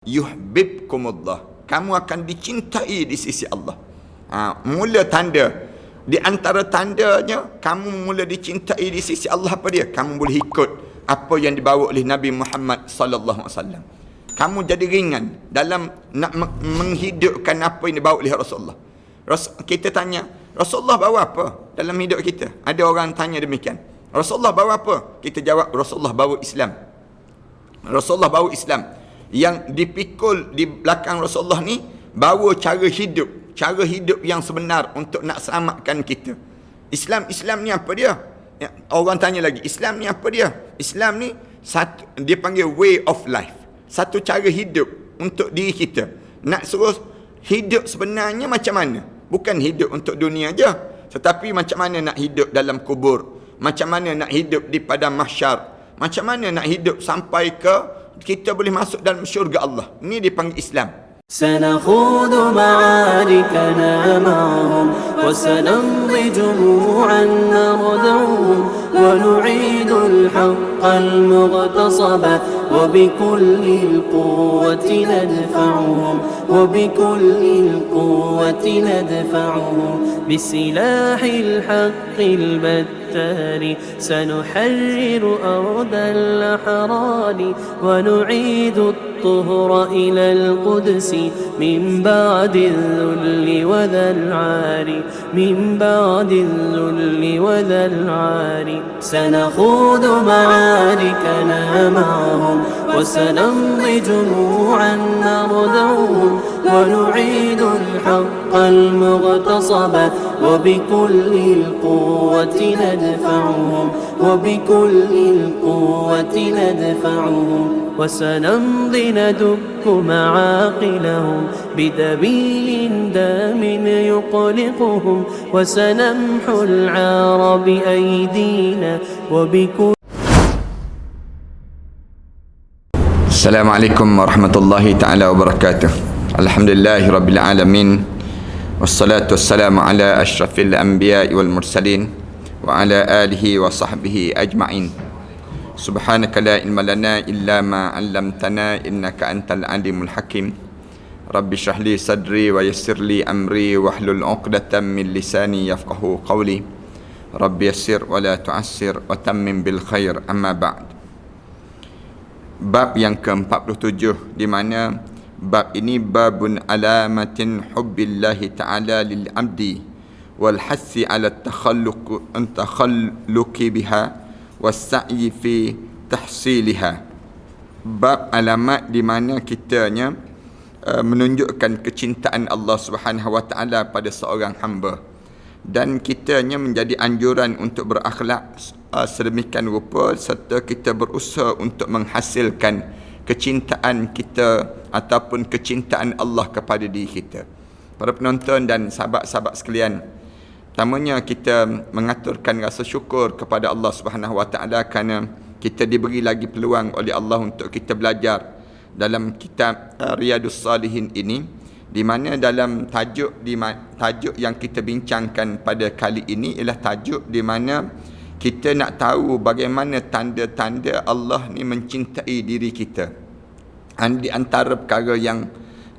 yuhibbukumullah. Kamu akan dicintai di sisi Allah. Mula tanda, di antara tandanya kamu mula dicintai di sisi Allah apa dia? Kamu boleh ikut apa yang dibawa oleh Nabi Muhammad sallallahu alaihi wasallam. Kamu jadi ringan dalam nak menghidupkan apa yang dibawa oleh Rasulullah. Kita tanya, Rasulullah bawa apa dalam hidup kita? Ada orang tanya demikian. Rasulullah bawa apa? Kita jawab, Rasulullah bawa Islam. Rasulullah bawa Islam. Yang dipikul di belakang Rasulullah ni bawa cara hidup yang sebenar untuk nak selamatkan kita. Islam ni apa dia? Orang tanya lagi, Islam ni apa dia? Islam ni satu, dia panggil way of life. Satu cara hidup untuk diri kita. Nak suruh hidup sebenarnya macam mana? Bukan hidup untuk dunia je, tetapi macam mana nak hidup dalam kubur, macam mana nak hidup di padang mahsyar, macam mana nak hidup sampai ke kita boleh masuk dalam syurga Allah. Ini dipanggil Islam. سنخوض معاركنا معهم وسنمضي جموعا نردعهم ونعيد الحق المغتصب وبكل القوة ندفعهم وبكل القوة ندفعهم بسلاح الحق البتار سنحرر أرض الأحرار ونعيد الطهر إلى القدس من بعد الذل وذا العار من بعد الذل وذا العار سنخوض معاركنا معهم وسنمضي جموعا نردعهم ونعيد الحق المغتصب وبكل القوة ندفعهم وبكل القوة ندفعهم وسنمضي ندك معاقلهم بدبيل دام يقلقهم وسنمحو العار بأيدينا وبكل. Assalamualaikum warahmatullahi taala wabarakatuh. Alhamdulillahi rabbil alamin. Wassalatu wassalamu ala asyrafil anbiya'i wal mursalin wa ala alihi wa sahbihi ajma'in. Subhanaka la ilma lana illa ma 'allamtana innaka antal alimul hakim. Rabbi shrah li sadri wa yassir li amri wahlul 'uqdatam min lisani yafqahu qawli. Rabbi yassir wa la tu'assir wa tammim bil khair. Amma ba'd. Bab yang ke-47, di mana bab ini babun alamatin hubbillahi ta'ala lil abdi wal hassi ala takhalluqi biha was-sa'yi fi tahsiliha. Bab alamat di mana kitanya menunjukkan kecintaan Allah Subhanahu wa taala pada seorang hamba, dan kitanya menjadi anjuran untuk berakhlak sedemikian rupa, serta kita berusaha untuk menghasilkan kecintaan kita ataupun kecintaan Allah kepada diri kita. Para penonton dan sahabat-sahabat sekalian, pertamanya kita mengaturkan rasa syukur kepada Allah Subhanahu wa taala kerana kita diberi lagi peluang oleh Allah untuk kita belajar dalam kitab Riyadhus Salihin ini, di mana dalam tajuk yang kita bincangkan pada kali ini ialah tajuk di mana kita nak tahu bagaimana tanda-tanda Allah ni mencintai diri kita. Di antara perkara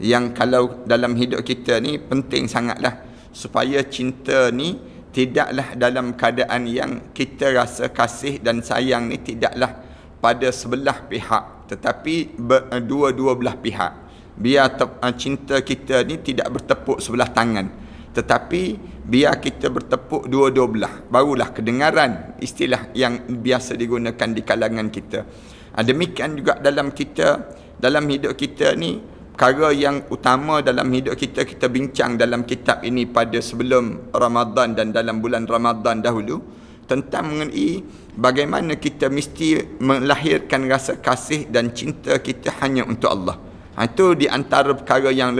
yang kalau dalam hidup kita ni penting sangatlah supaya cinta ni tidaklah dalam keadaan yang kita rasa kasih dan sayang ni tidaklah pada sebelah pihak, tetapi dua-dua belah pihak. Biar cinta kita ni tidak bertepuk sebelah tangan, tetapi biar kita bertepuk dua-dua belah. Barulah kedengaran istilah yang biasa digunakan di kalangan kita. Demikian juga dalam hidup kita ni, perkara yang utama dalam hidup kita bincang dalam kitab ini pada sebelum Ramadan dan dalam bulan Ramadan dahulu, tentang mengenai bagaimana kita mesti melahirkan rasa kasih dan cinta kita hanya untuk Allah. Itu di antara perkara yang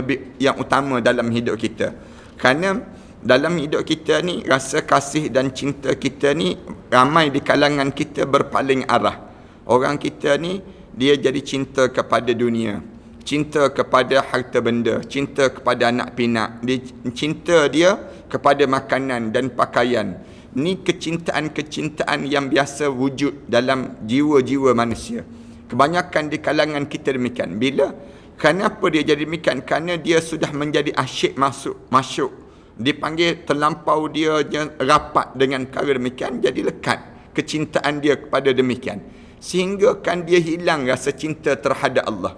utama dalam hidup kita. Kerana dalam hidup kita ni, rasa kasih dan cinta kita ni ramai di kalangan kita berpaling arah. Orang kita ni dia jadi cinta kepada dunia, cinta kepada harta benda, cinta kepada anak pinak, cinta dia kepada makanan dan pakaian. Ni kecintaan yang biasa wujud dalam jiwa-jiwa manusia. Kebanyakan di kalangan kita demikian. Bila Kenapa dia jadi demikian? Kerana dia sudah menjadi asyik masuk. Dipanggil terlampau dia rapat dengan perkara demikian, jadi lekat kecintaan dia kepada demikian. Sehingga kan dia hilang rasa cinta terhadap Allah.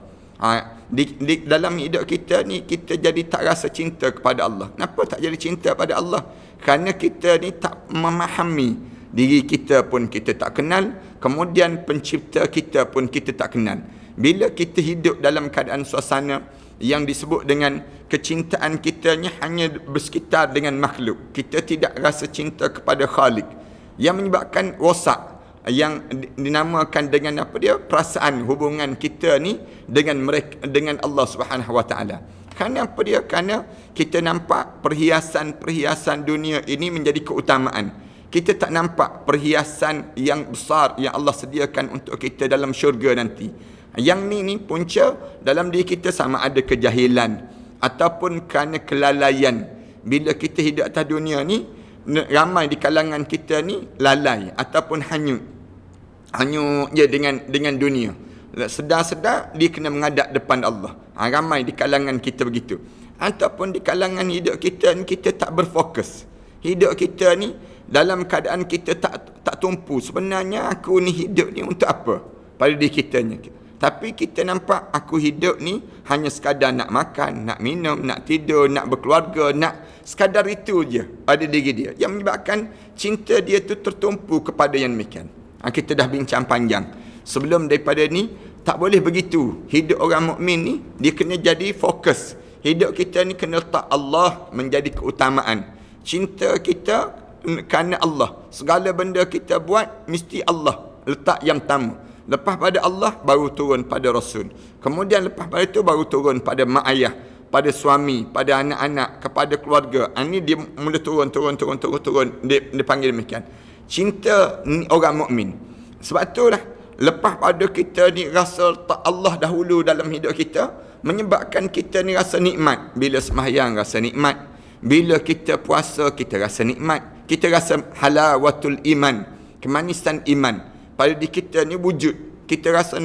Dalam hidup kita ni, kita jadi tak rasa cinta kepada Allah. Kenapa tak jadi cinta pada Allah? Kerana kita ni tak memahami diri kita pun kita tak kenal, kemudian pencipta kita pun kita tak kenal. Bila kita hidup dalam keadaan suasana yang disebut dengan kecintaan kitanya hanya bersekitar dengan makhluk, kita tidak rasa cinta kepada Khalik, yang menyebabkan rosak, yang dinamakan dengan apa dia, perasaan hubungan kita ni dengan mereka, dengan Allah Subhanahu Wa Taala. Kerana apa dia? Kerana kita nampak perhiasan dunia ini menjadi keutamaan. Kita tak nampak perhiasan yang besar yang Allah sediakan untuk kita dalam syurga nanti. Yang ni punca dalam diri kita, sama ada kejahilan ataupun kerana kelalaian. Bila kita hidup atas dunia ni, ramai di kalangan kita ni lalai ataupun hanyut je dengan dunia. Sedar-sedar dia kena menghadap depan Allah. Ramai di kalangan kita begitu. Ataupun di kalangan hidup kita ni, kita tak berfokus. Hidup kita ni dalam keadaan kita tak tumpu. Sebenarnya aku ni hidup ni untuk apa? Pada diri kita ni. Tapi kita nampak aku hidup ni hanya sekadar nak makan, nak minum, nak tidur, nak berkeluarga, nak sekadar itu je pada diri dia. Yang menyebabkan cinta dia tu tertumpu kepada yang demikian. Kita dah bincang panjang. Sebelum daripada ni, tak boleh begitu. Hidup orang mukmin ni, dia kena jadi fokus. Hidup kita ni kena letak Allah menjadi keutamaan. Cinta kita kerana Allah. Segala benda kita buat, mesti Allah letak yang pertama. Lepas pada Allah, baru turun pada Rasul. Kemudian lepas pada itu, baru turun pada mak ayah, pada suami, pada anak-anak, kepada keluarga. Ini dia mula turun. Dia panggil demikian. Cinta ni orang mukmin. Sebab itulah, lepas pada kita ni rasa letak Allah dahulu dalam hidup kita, menyebabkan kita ni rasa nikmat. Bila sembahyang rasa nikmat. Bila kita puasa, kita rasa nikmat. Kita rasa halawatul iman, kemanisan iman. Pada diri kita ni wujud. Kita rasa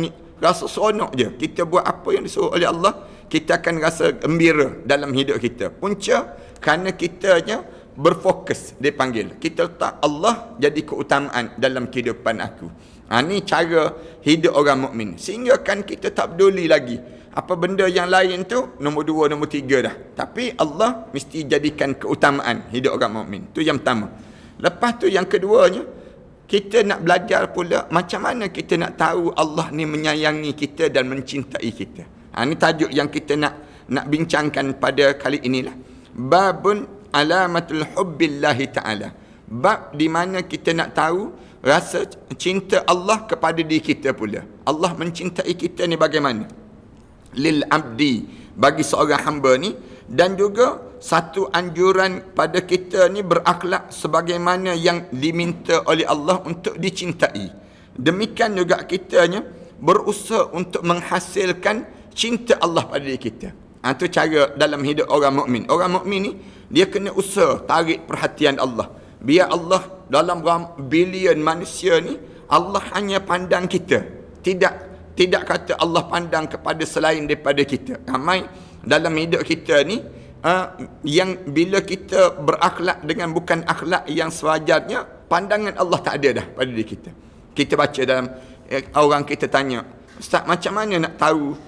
seronok je. Kita buat apa yang disuruh oleh Allah, kita akan rasa gembira dalam hidup kita. Punca kerana kitanya berfokus, dia panggil. Kita letak Allah jadi keutamaan dalam kehidupan aku. Ni cara hidup orang mukmin. Sehingga kan kita tak peduli lagi apa benda yang lain tu, nombor 2, nombor 3 dah. Tapi Allah mesti jadikan keutamaan hidup orang mukmin. Tu yang pertama. Lepas tu yang keduanya, kita nak belajar pula macam mana kita nak tahu Allah ni menyayangi kita dan mencintai kita. Ini tajuk yang kita nak bincangkan pada kali inilah. Babun alamatul hubbillahi ta'ala. Bab di mana kita nak tahu rasa cinta Allah kepada diri kita pula. Allah mencintai kita ni bagaimana? Lil abdi, bagi seorang hamba ni. Dan juga satu anjuran pada kita ni berakhlak sebagaimana yang diminta oleh Allah untuk dicintai. Demikian juga kitanya berusaha untuk menghasilkan cinta Allah pada diri kita. Itu cara dalam hidup orang mukmin. Orang mukmin ni dia kena usaha tarik perhatian Allah. Biar Allah dalam bilion manusia ni, Allah hanya pandang kita. Tidak kata Allah pandang kepada selain daripada kita. Ramai dalam hidup kita ni yang bila kita berakhlak dengan bukan akhlak yang sewajarnya, pandangan Allah tak ada dah pada diri kita. Kita baca dalam orang kita tanya, Ustaz, macam mana nak tahu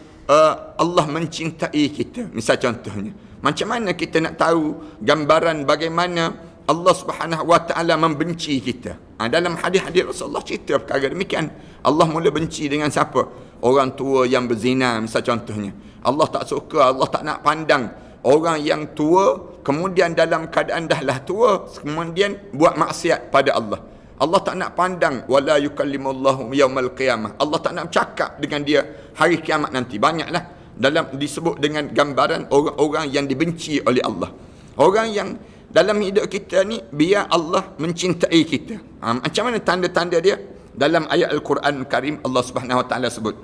Allah mencintai kita? Misal contohnya, macam mana kita nak tahu gambaran bagaimana Allah Subhanahu Wa Taala membenci kita? Dalam hadis-hadis Rasulullah cerita perkara demikian. Allah mula benci dengan siapa? Orang tua yang berzina, misal contohnya. Allah tak suka, Allah tak nak pandang orang yang tua, kemudian dalam keadaan dahlah tua, kemudian buat maksiat pada Allah. Allah tak nak pandang, wala yukallimullahu yaumal qiyamah. Allah tak nak bercakap dengan dia hari kiamat nanti. Banyaklah dalam disebut dengan gambaran orang-orang yang dibenci oleh Allah. Orang yang dalam hidup kita ni, biar Allah mencintai kita. Macam mana tanda-tanda dia? Dalam ayat Al-Quran Karim, Allah Subhanahu Wa Taala sebut,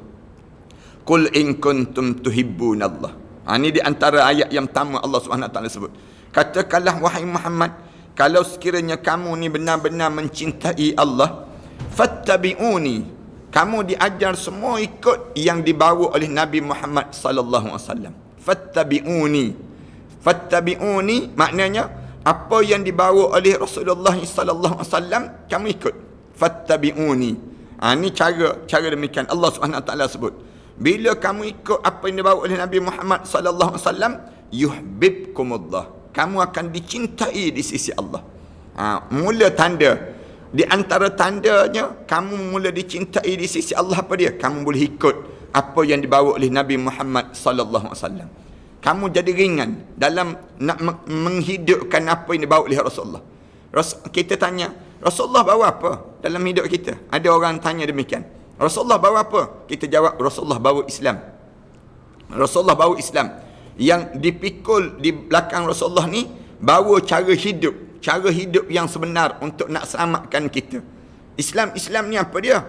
Qul in kuntum tuhibbunallah. Ini di antara ayat yang pertama Allah Subhanahu Wa Taala sebut. Katakanlah wahai Muhammad, kalau sekiranya kamu ni benar-benar mencintai Allah, fattabi'uni, Kamu diajar semua ikut yang dibawa oleh Nabi Muhammad sallallahu alaihi wasallam. Fattabi'uni. Fattabi'uni maknanya apa yang dibawa oleh Rasulullah sallallahu alaihi wasallam kamu ikut. Fattabi'uni. Ini cara demikian Allah Subhanahu wa taala sebut. Bila kamu ikut apa yang dibawa oleh Nabi Muhammad sallallahu alaihi wasallam, yuhibbukumullah. Kamu akan dicintai di sisi Allah. Mula tanda di antara tandanya kamu mula dicintai di sisi Allah apa dia? Kamu boleh ikut apa yang dibawa oleh Nabi Muhammad sallallahu alaihi wasallam. Kamu jadi ringan dalam nak menghidupkan apa yang dibawa oleh Rasulullah. Kita tanya, Rasulullah bawa apa dalam hidup kita? Ada orang tanya demikian. Rasulullah bawa apa? Kita jawab, Rasulullah bawa Islam. Rasulullah bawa Islam. Yang dipikul di belakang Rasulullah ni bawa cara hidup yang sebenar untuk nak selamatkan kita. Islam ni apa dia?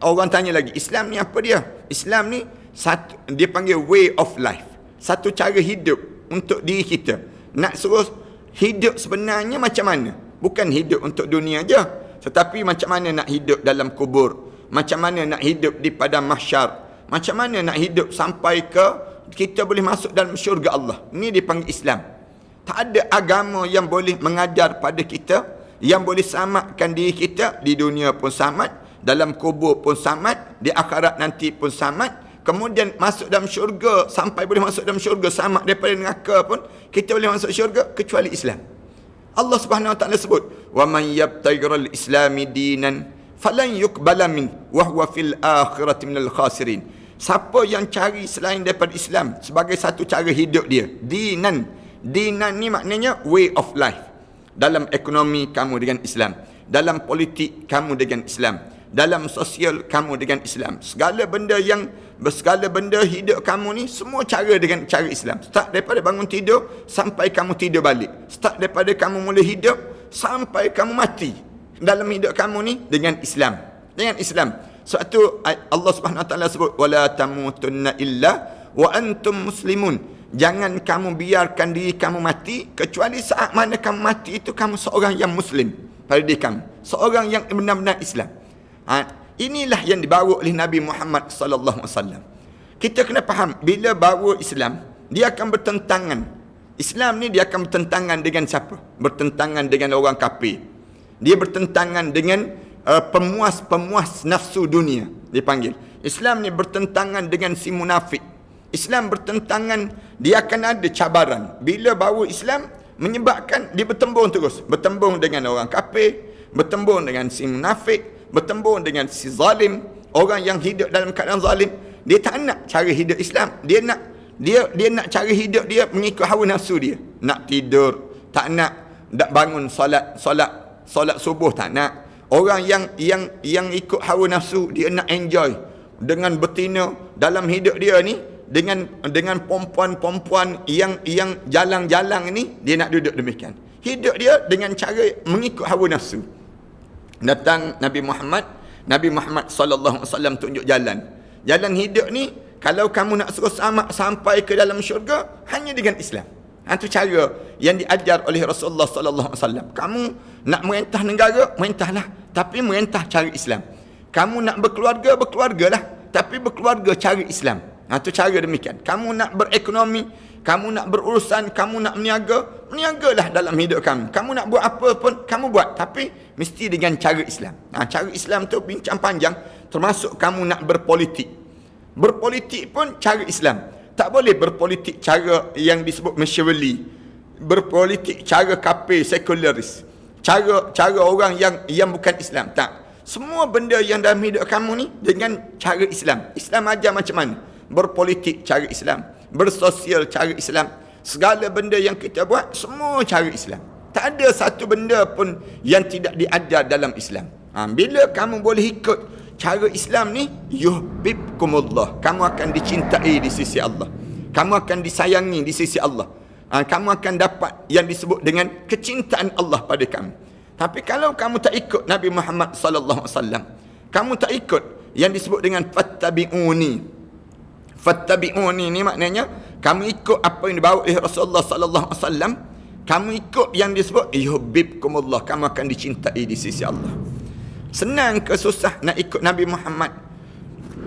Orang tanya lagi, Islam ni apa dia? Islam ni satu, dia panggil way of life. Satu cara hidup untuk diri kita. Nak suruh hidup sebenarnya macam mana? Bukan hidup untuk dunia je, tetapi macam mana nak hidup dalam kubur, macam mana nak hidup di padang mahsyar, macam mana nak hidup sampai ke kita boleh masuk dalam syurga Allah. Ini dipanggil Islam. Tak ada agama yang boleh mengajar pada kita, yang boleh selamatkan diri kita di dunia pun selamat, dalam kubur pun selamat, di akhirat nanti pun selamat, kemudian masuk dalam syurga, sampai boleh masuk dalam syurga, selamat daripada neraka pun kita boleh masuk syurga, kecuali Islam. Allah Subhanahu wa taala sebut, "Wa man yabtaghiral islami dinan falan yuqbala min wa huwa fil akhirati minal khasirin." Siapa yang cari selain daripada Islam sebagai satu cara hidup dia, dinan ni maknanya way of life. Dalam ekonomi kamu dengan Islam, dalam politik kamu dengan Islam, dalam sosial kamu dengan Islam. Segala benda hidup kamu ni semua cara dengan cara Islam. Start daripada bangun tidur sampai kamu tidur balik. Start daripada kamu mula hidup sampai kamu mati. Dalam hidup kamu ni dengan Islam. Dengan Islam. Sebab tu Allah Subhanahu wa taala sebut, wala tamutunna illa wa antum muslimun. Jangan kamu biarkan diri kamu mati kecuali saat mana kamu mati itu kamu seorang yang muslim pada diri kamu, seorang yang benar-benar Islam. Inilah yang dibawa oleh Nabi Muhammad sallallahu alaihi wasallam. Kita kena faham, bila bawa Islam, dia akan bertentangan. Islam ni dia akan bertentangan dengan siapa? Bertentangan dengan orang kafir. Dia bertentangan dengan pemuas nafsu dunia, dipanggil. Islam ni bertentangan dengan si munafik. Islam bertentangan, dia akan ada cabaran. Bila bawa Islam, menyebabkan dia bertembung terus. Bertembung dengan orang kafir, bertembung dengan si munafik, bertembung dengan si zalim, orang yang hidup dalam keadaan zalim. Dia tak nak cara hidup Islam. Dia nak cara hidup dia mengikut hawa nafsu dia. Nak tidur, tak nak bangun solat subuh, tak nak. Orang yang ikut hawa nafsu, dia nak enjoy dengan betina dalam hidup dia ni, dengan perempuan-perempuan yang jalang-jalang ni, dia nak duduk demikian. Hidup dia dengan cara mengikut hawa nafsu. Datang Nabi Muhammad sallallahu alaihi wasallam tunjuk jalan hidup ni. Kalau kamu nak suruh sampai ke dalam syurga, hanya dengan Islam. Itu cara yang diajar oleh Rasulullah sallallahu alaihi wasallam. Kamu nak merintah negara, merintahlah, tapi merintah cara Islam. Kamu nak berkeluargalah, tapi berkeluarga cara Islam. Itu cara demikian. Kamu nak berekonomi, kamu nak berurusan, kamu nak meniagalah dalam hidup kamu. Kamu nak buat apa pun, kamu buat, tapi mesti dengan cara Islam. Cara Islam tu bincang panjang, termasuk kamu nak berpolitik. Berpolitik pun cara Islam. Tak boleh berpolitik cara yang disebut Machiavelli. Berpolitik cara kafir, sekularis. Cara orang yang bukan Islam. Tak. Semua benda yang dalam hidup kamu ni dengan cara Islam. Islam ajar macam mana? Berpolitik cara Islam, bersosial cara Islam. Segala benda yang kita buat semua cara Islam. Tak ada satu benda pun yang tidak diajar dalam Islam. Bila kamu boleh ikut cara Islam ni, yuhibbukumullah. Kamu akan dicintai di sisi Allah. Kamu akan disayangi di sisi Allah. Kamu akan dapat yang disebut dengan kecintaan Allah pada kamu. Tapi kalau kamu tak ikut Nabi Muhammad sallallahu alaihi wasallam, kamu tak ikut yang disebut dengan fattabi'uni. Fattabi'uni ni maknanya kamu ikut apa yang dibawa oleh Rasulullah sallallahu alaihi wasallam, kamu ikut yang disebut yuhibbukumullah, kamu akan dicintai di sisi Allah. Senang ke susah nak ikut Nabi Muhammad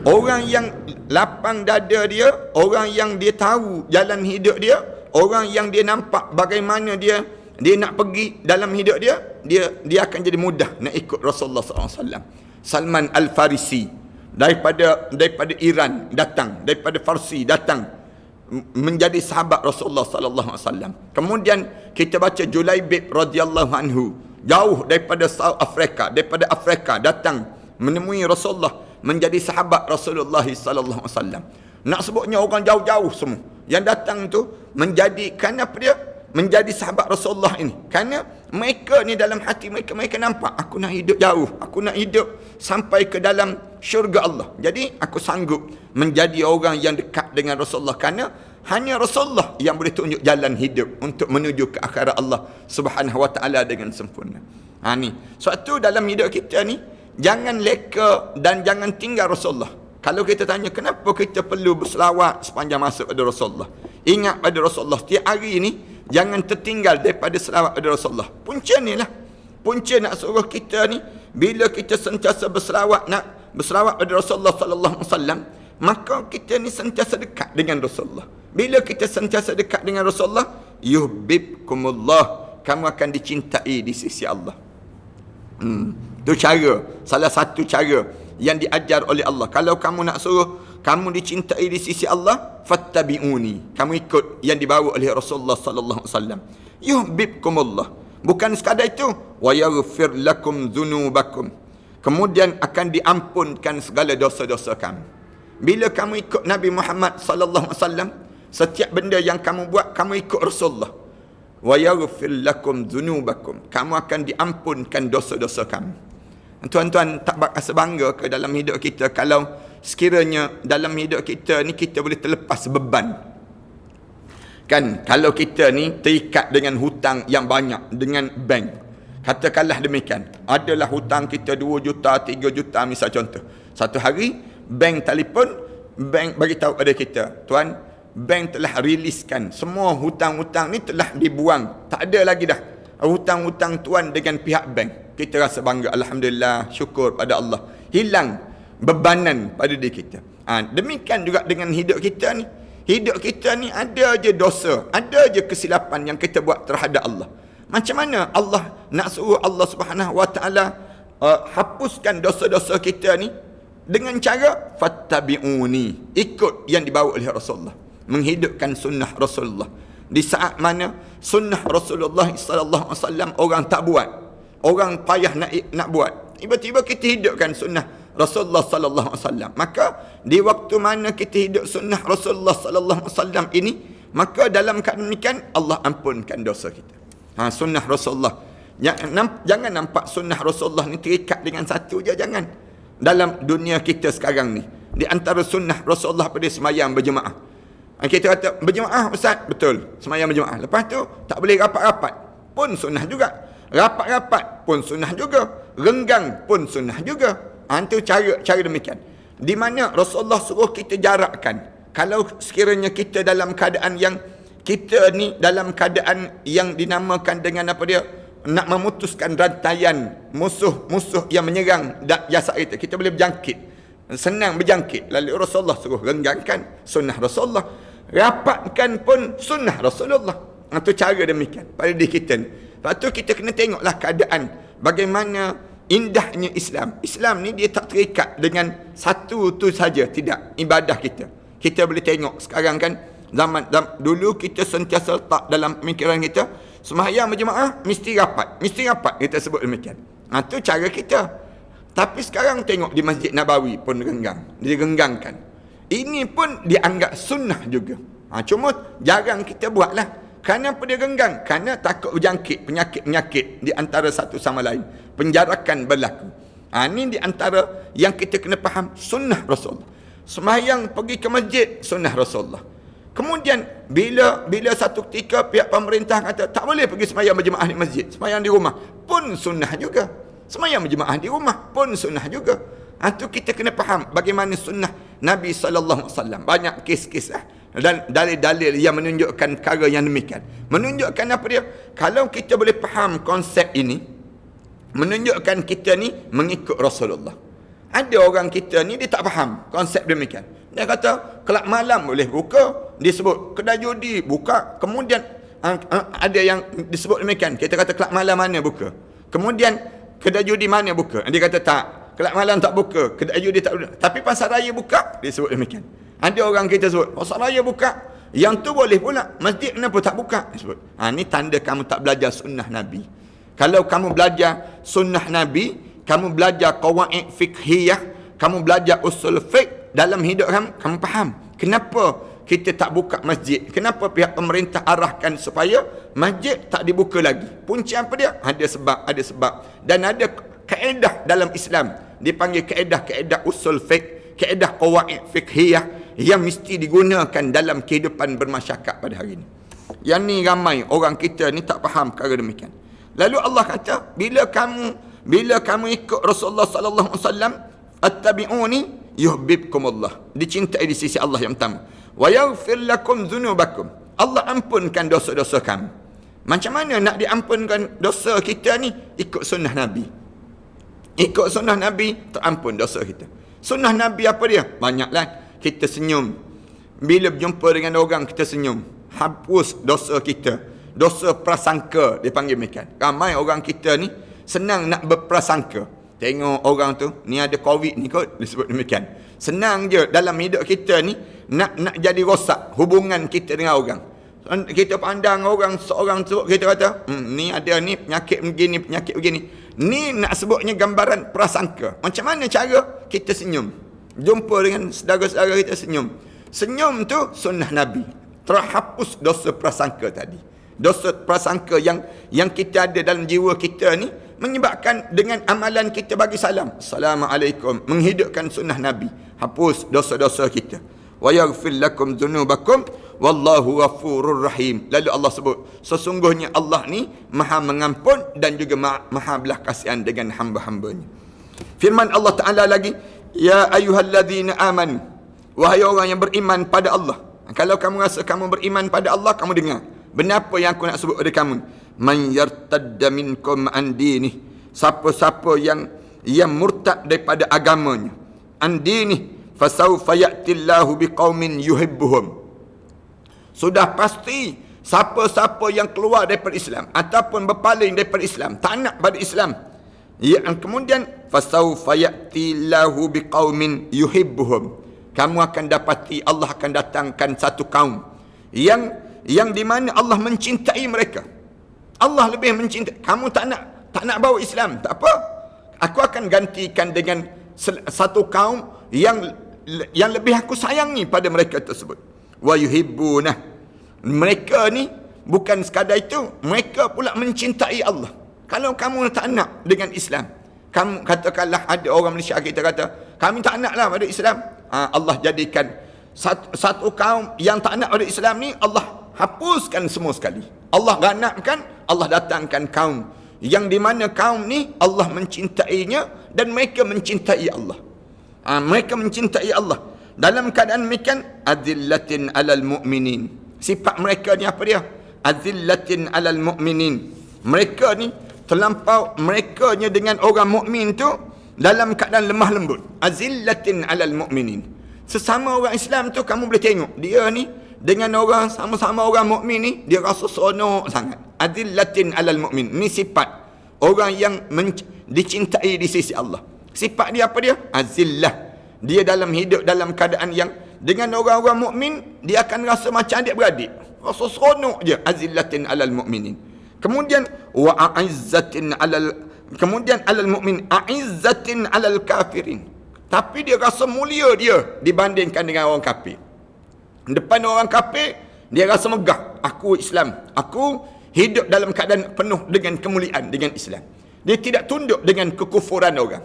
Orang yang lapang dada dia, orang yang dia tahu jalan hidup dia, orang yang dia nampak bagaimana dia nak pergi dalam hidup dia akan jadi mudah nak ikut Rasulullah SAW. Salman Al-Farisi daripada Iran datang, daripada Farsi datang menjadi sahabat Rasulullah sallallahu alaihi wasallam. Kemudian kita baca Julaibib radhiyallahu anhu, jauh daripada South Africa, daripada Afrika datang menemui Rasulullah menjadi sahabat Rasulullah sallallahu alaihi wasallam. Nak sebutnya orang jauh-jauh semua yang datang tu menjadi, kerana apa dia? Menjadi sahabat Rasulullah ini. Kerana mereka ni dalam hati mereka nampak, aku nak hidup jauh, aku nak hidup sampai ke dalam syurga Allah. Jadi aku sanggup menjadi orang yang dekat dengan Rasulullah, kerana hanya Rasulullah yang boleh tunjuk jalan hidup untuk menuju ke akhirat Allah Subhanahu wa taala dengan sempurna. Ni. Sebab tu dalam hidup kita ni jangan leka dan jangan tinggal Rasulullah. Kalau kita tanya kenapa kita perlu berselawat sepanjang masa pada Rasulullah, ingat pada Rasulullah setiap hari ni, jangan tertinggal daripada selawat pada Rasulullah. Punca ni lah. Punca nak suruh kita ni, bila kita sentiasa berselawat pada Rasulullah sallallahu alaihi wasallam, maka kita ni sentiasa dekat dengan Rasulullah. Bila kita sentiasa dekat dengan Rasulullah, yuhibbukumullah, kamu akan dicintai di sisi Allah. Itu cara, salah satu cara yang diajar oleh Allah. Kalau kamu nak suruh kamu dicintai di sisi Allah, fattabi'uni, kamu ikut yang dibawa oleh Rasulullah sallallahu alaihi wasallam. Yuhibbukumullah. Bukan sekadar itu, wa yaghfir lakum dzunubakum, kemudian akan diampunkan segala dosa-dosa kamu. Bila kamu ikut Nabi Muhammad sallallahu alaihi wasallam, setiap benda yang kamu buat, kamu ikut Rasulullah. Wa yaghfir lakum dzunubakum, kamu akan diampunkan dosa-dosa kamu. Tuan-tuan, tak rasa bangga ke dalam hidup kita kalau sekiranya dalam hidup kita ni kita boleh terlepas beban? Kan, kalau kita ni terikat dengan hutang yang banyak dengan bank, katakanlah demikian, adalah hutang kita 2 juta, 3 juta misal contoh. Satu hari bank telefon, bank bagi tahu pada kita, tuan, bank telah riliskan semua hutang-hutang ni telah dibuang, tak ada lagi dah hutang-hutang tuan dengan pihak bank. Kita rasa bangga, alhamdulillah, syukur pada Allah, hilang bebanan pada diri kita. Demikian juga dengan hidup kita ni. Hidup kita ni ada je dosa, ada je kesilapan yang kita buat terhadap Allah. Macam mana Allah nak suruh Allah Subhanahu wa taala hapuskan dosa-dosa kita ni? Dengan cara fattabi'uni, ikut yang dibawa oleh Rasulullah, menghidupkan sunnah Rasulullah. Di saat mana sunnah Rasulullah sallallahu alaihi wasallam orang tak buat, orang payah nak buat, tiba-tiba kita hidupkan sunnah Rasulullah sallallahu alaihi wasallam, maka di waktu mana kita hidup sunnah Rasulullah sallallahu alaihi wasallam ini, maka dalam keadaan demikian Allah ampunkan dosa kita. Sunnah Rasulullah, jangan nampak sunnah Rasulullah ni terikat dengan satu je, jangan. Dalam dunia kita sekarang ni, di antara sunnah Rasulullah pada semayang berjemaah, kita kata berjemaah ustaz, betul, semayang berjemaah, lepas tu tak boleh rapat-rapat pun sunnah juga, rapat-rapat pun sunnah juga, renggang pun sunnah juga. Itu cara demikian, di mana Rasulullah suruh kita jarakkan. Kalau sekiranya kita dalam keadaan yang kita ni dalam keadaan yang dinamakan dengan apa dia, nak memutuskan rantaian musuh-musuh yang menyerang jasad kita boleh berjangkit, senang berjangkit, lalu Rasulullah suruh renggangkan sunnah Rasulullah, rapatkan pun sunnah Rasulullah. Itu cara demikian pada diri kita ni. Lepas tu kita kena tengoklah keadaan bagaimana indahnya Islam. Islam ni dia tak terikat dengan satu tu saja, tidak. Ibadah kita boleh tengok sekarang kan, zaman dulu kita sentiasa letak dalam pemikiran kita, sembahyang berjemaah mesti rapat, kita sebut demikian. Itu cara kita. Tapi sekarang tengok di Masjid Nabawi pun direnggangkan. Ini pun dianggap sunnah juga. Cuma jarang kita buatlah. Kerana apa dia renggang? Kerana takut berjangkit penyakit-penyakit di antara satu sama lain. Penjarakan berlaku. Ini di antara yang kita kena faham sunnah Rasulullah. Sembahyang pergi ke masjid, sunnah Rasulullah. Kemudian bila satu ketika pihak pemerintah kata tak boleh pergi sembahyang berjemaah di masjid, sembahyang di rumah pun sunnah juga. Sembahyang berjemaah di rumah pun sunnah juga. Itu kita kena faham bagaimana sunnah Nabi sallallahu alaihi wasallam. Banyak kes-kes dan dalil-dalil yang menunjukkan perkara yang demikian. Menunjukkan apa dia? Kalau kita boleh faham konsep ini, menunjukkan kita ni mengikut Rasulullah. Ada orang kita ni dia tak faham konsep demikian. Dia kata kelab malam boleh buka, disebut kedai judi buka, kemudian ada yang disebut demikian. Kita kata kelab malam mana buka, kemudian kedai judi mana buka. Dia kata tak, kelab malam tak buka, kedai judi tak buka, tapi pasar raya buka, disebut demikian. Ada orang kita sebut pasar raya buka, yang tu boleh pula, masjid kenapa tak buka, disebut. Ni tanda kamu tak belajar sunnah Nabi. Kalau kamu belajar sunnah Nabi, kamu belajar qawaid fiqhiyah, kamu belajar usul fiqh dalam hidup kamu faham kenapa kita tak buka masjid, kenapa pihak pemerintah arahkan supaya masjid tak dibuka lagi. Punca apa dia? Ada sebab. Dan ada kaedah dalam Islam, dipanggil kaedah usul fiqh, kaedah qawaid fiqhiyah yang mesti digunakan dalam kehidupan bermasyarakat pada hari ini. Yang ni ramai orang kita ni tak faham perkara demikian. Lalu Allah kata, bila kamu ikut Rasulullah sallallahu alaihi wasallam, attabi'uni yuhibbukumullah, dicintai di sisi Allah yang pertama. Wa yaghfir lakum dzunubakum, Allah ampunkan dosa-dosa kamu. Macam mana nak diampunkan dosa kita ni? Ikut sunnah Nabi. Ikut sunnah Nabi, terampun dosa kita. Sunnah Nabi apa dia? Banyaklah. Kita senyum. Bila berjumpa dengan orang, kita senyum. Hapus dosa kita. Dosa prasangka, dipanggil demikian. Ramai orang kita ni senang nak berprasangka. Tengok orang tu, ni ada COVID ni kot, disebut demikian. Senang je dalam hidup kita ni nak jadi rosak hubungan kita dengan orang. Kita pandang orang seorang tu, kita kata, ni ada ni penyakit begini. Ni nak sebutnya gambaran prasangka. Macam mana cara? Kita senyum. Jumpa dengan saudara-saudara kita, senyum. Senyum tu sunnah Nabi. Terhapus dosa prasangka tadi. Dosa prasangka yang kita ada dalam jiwa kita ni menyebabkan dengan amalan kita bagi salam, Assalamualaikum, menghidupkan sunnah Nabi, hapus dosa-dosa kita. Wa yaghfir lakum dzunubakum wallahu ghafurur rahim. Lalu Allah sebut, sesungguhnya Allah ni Maha mengampun dan juga Maha belas kasihan dengan hamba-hambanya. Firman Allah Taala lagi, ya ayyuhallazina amanu, wahai orang yang beriman pada Allah. Kalau kamu rasa kamu beriman pada Allah, kamu dengar benar apa yang aku nak sebut pada kamu. Man yartadda minkum an dini, siapa-siapa yang murtad daripada agamanya, an dini, fasawfa ya'tillahu biqaumin yuhibbuhum. Sudah pasti siapa-siapa yang keluar daripada Islam ataupun berpaling daripada Islam, tak nak pada Islam, yang kemudian fasawfa ya'tillahu biqaumin yuhibbuhum, kamu akan dapati Allah akan datangkan satu kaum yang di mana Allah mencintai mereka. Allah lebih mencintai. Kamu tak nak bawa Islam, tak apa. Aku akan gantikan dengan satu kaum yang lebih aku sayangi pada mereka tersebut. Wa yuhibbuna. Mereka ni bukan sekadar itu, mereka pula mencintai Allah. Kalau kamu tak nak dengan Islam, kamu katakanlah ada orang Malaysia kita kata, kami tak naklah pada Islam. Allah jadikan satu kaum yang tak nak pada Islam ni, Allah hapuskan semua sekali. Allah ganapkan, Allah datangkan kaum yang di mana kaum ni Allah mencintainya dan mereka mencintai Allah. Mereka mencintai Allah. Dalam keadaan demikian, azillatin alal mu'minin. Sifat mereka ni apa dia? Azillatin alal mu'minin. Mereka ni terlampau, merekanya dengan orang mukmin tu dalam keadaan lemah lembut. Azillatin alal mu'minin. Sesama orang Islam tu kamu boleh tengok dia ni dengan orang sama-sama orang mukmin ni, dia rasa seronok sangat. Adillatin alal mu'min. Ni sifat orang yang dicintai di sisi Allah. Sifat dia apa dia? Azillah. Dia dalam hidup dalam keadaan yang dengan orang-orang mukmin dia akan rasa macam adik-beradik. Rasa seronok je. Azillatin alal mu'minin. Kemudian wa a'izzatin alal mu'min, a'izzatin alal kafirin. Tapi dia rasa mulia dia dibandingkan dengan orang kafir. Depan orang kafir, dia rasa megah. Aku Islam. Aku hidup dalam keadaan penuh dengan kemuliaan dengan Islam. Dia tidak tunduk dengan kekufuran orang.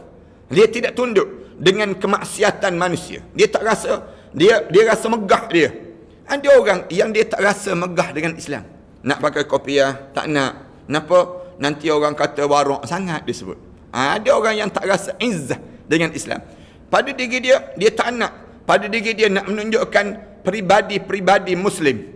Dia tidak tunduk dengan kemaksiatan manusia. Dia tak rasa, dia rasa megah dia. Ada orang yang dia tak rasa megah dengan Islam. Nak pakai kopiah, tak nak. Kenapa? Nanti orang kata warok sangat disebut. Ada orang yang tak rasa izzah dengan Islam. Pada diri dia, dia tak nak. Pada diri dia nak menunjukkan pribadi Muslim,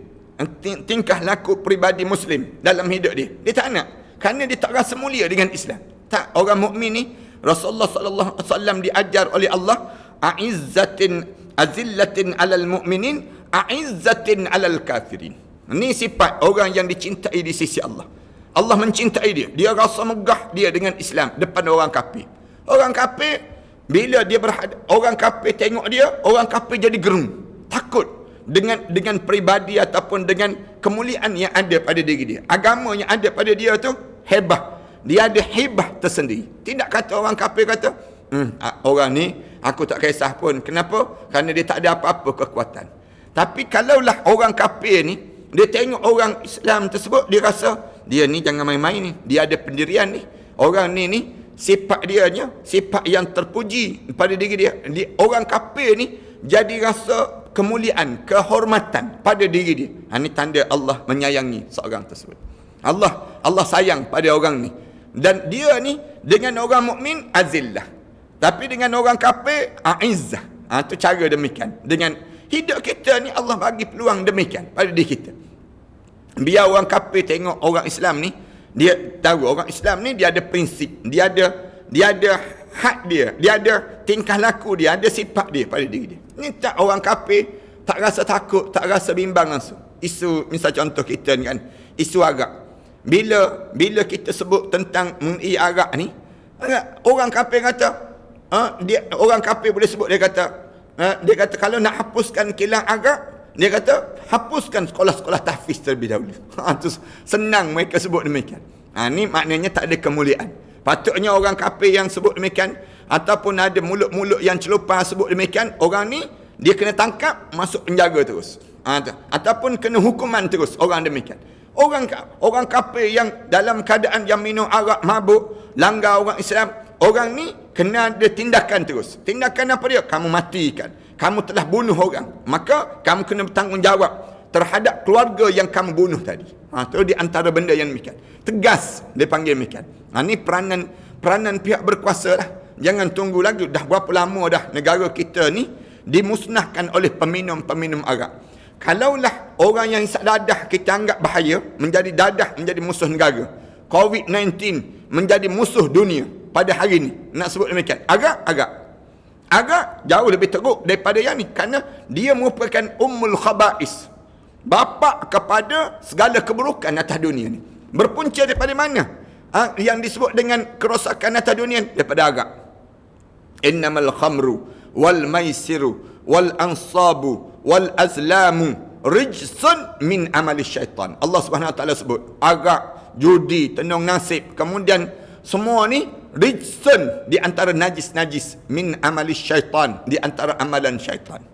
tingkah laku pribadi Muslim dalam hidup dia. Dia tak nak, kerana dia tak rasa mulia dengan Islam. Tak, orang mukmin ni Rasulullah sallallahu alaihi wasallam diajar oleh Allah, azillatin 'alal mu'minin, a'izzatin 'alal kafirin. Ini sifat orang yang dicintai di sisi Allah. Allah mencintai dia. Dia rasa megah dia dengan Islam depan orang kafir. Orang kafir bila dia orang kafir tengok dia, orang kafir jadi gerung, takut dengan peribadi ataupun dengan kemuliaan yang ada pada diri dia. Agama yang ada pada dia tu hebah. Dia ada hebah tersendiri. Tidak kata orang kafir kata, orang ni aku tak kisah pun. Kenapa? Kerana dia tak ada apa-apa kekuatan. Tapi kalaulah orang kafir ni, dia tengok orang Islam tersebut, dia rasa dia ni jangan main-main ni. Dia ada pendirian ni. Orang ni sifat dianya, sifat yang terpuji pada diri dia. Orang kafir ni jadi rasa kemuliaan, kehormatan pada diri dia. Ini tanda Allah menyayangi seorang tersebut. Allah sayang pada orang ni. Dan dia ni dengan orang mukmin azillah. Tapi dengan orang kafir aizzah. Itu cara demikian. Dengan hidup kita ni Allah bagi peluang demikian pada diri kita. Biar orang kafir tengok orang Islam ni, dia tahu orang Islam ni dia ada prinsip, dia ada hak dia ada tingkah laku dia, ada sifat dia pada diri dia. Ni tak orang kafir tak rasa takut, tak rasa bimbang langsung. Isu misal contoh kita ni kan, isu arak. Bila kita sebut tentang mengi arak ni, orang kafir kata, orang kafir boleh sebut, dia kata kalau nak hapuskan kilang arak, dia kata hapuskan sekolah-sekolah tahfiz terlebih dahulu. Terus senang mereka sebut demikian. Ni maknanya tak ada kemuliaan. Patutnya orang kafir yang sebut demikian, ataupun ada mulut-mulut yang celupar sebut demikian, orang ni dia kena tangkap, masuk penjara terus. Ataupun kena hukuman terus orang demikian. Orang kafir yang dalam keadaan yang minum arak, mabuk, langgar orang Islam, orang ni kena ada tindakan terus. Tindakan apa dia? Kamu matikan. Kamu telah bunuh orang. Maka kamu kena bertanggungjawab terhadap keluarga yang kamu bunuh tadi. Itu di antara benda yang demikian. Tegas dia panggil demikian. Ini peranan pihak berkuasa lah. Jangan tunggu lagi. Dah berapa lama dah negara kita ni dimusnahkan oleh peminum-peminum arak. Kalaulah orang yang hisap dadah kita anggap bahaya, menjadi dadah, menjadi musuh negara. COVID-19 menjadi musuh dunia pada hari ini. Nak sebut demikian. Agak jauh lebih teruk daripada yang ni. Kerana dia merupakan ummul khaba'is. Bapa kepada segala keburukan atas dunia ni. Berpunca daripada mana? Yang disebut dengan kerosakan atas dunia daripada agak. Innamal khamru wal maisiru wal ansabu wal azlamu rijsun min amali syaitan. Allah Subhanahu Wa Taala sebut agak, judi, tenung nasib, kemudian semua ni rijsun, di antara najis-najis, min amali syaitan, di antara amalan syaitan.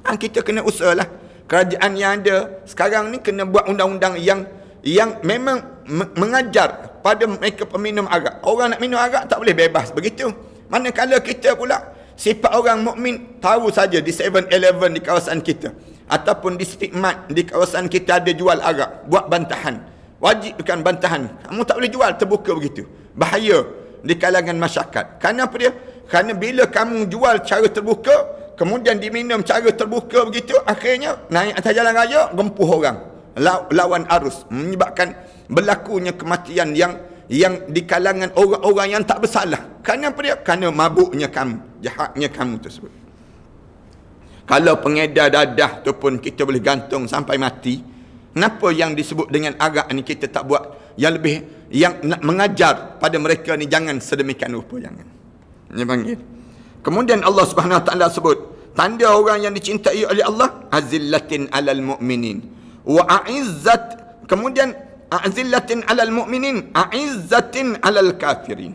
Kita kena usahalah. Kerajaan yang ada sekarang ni kena buat undang-undang yang memang mengajar pada mereka peminum arak. Orang nak minum arak tak boleh bebas begitu. Manakala kita pula, sifat orang mukmin tahu saja di 7-Eleven di kawasan kita, ataupun di Speedmart di kawasan kita ada jual arak, buat bantahan. Wajibkan bantahan. Kamu tak boleh jual terbuka begitu. Bahaya di kalangan masyarakat. Kerana apa dia? Kerana bila kamu jual cara terbuka, kemudian diminum cara terbuka begitu, akhirnya naik atas jalan raya, gempuh orang, lawan arus, menyebabkan berlakunya kematian yang di kalangan orang-orang yang tak bersalah. Kerana apa dia? Kerana mabuknya kamu, jahatnya kamu tersebut. Kalau pengedar dadah tu pun kita boleh gantung sampai mati, kenapa yang disebut dengan arak ni kita tak buat yang lebih, yang nak mengajar pada mereka ni jangan sedemikian rupa, jangan. Ini panggil. Kemudian Allah Subhanahu Wa Taala sebut tanda orang yang dicintai oleh Allah, azillatin 'alal mu'minin wa a'izzat, kemudian azillatin 'alal mu'minin, a'izzatin 'alal kafirin.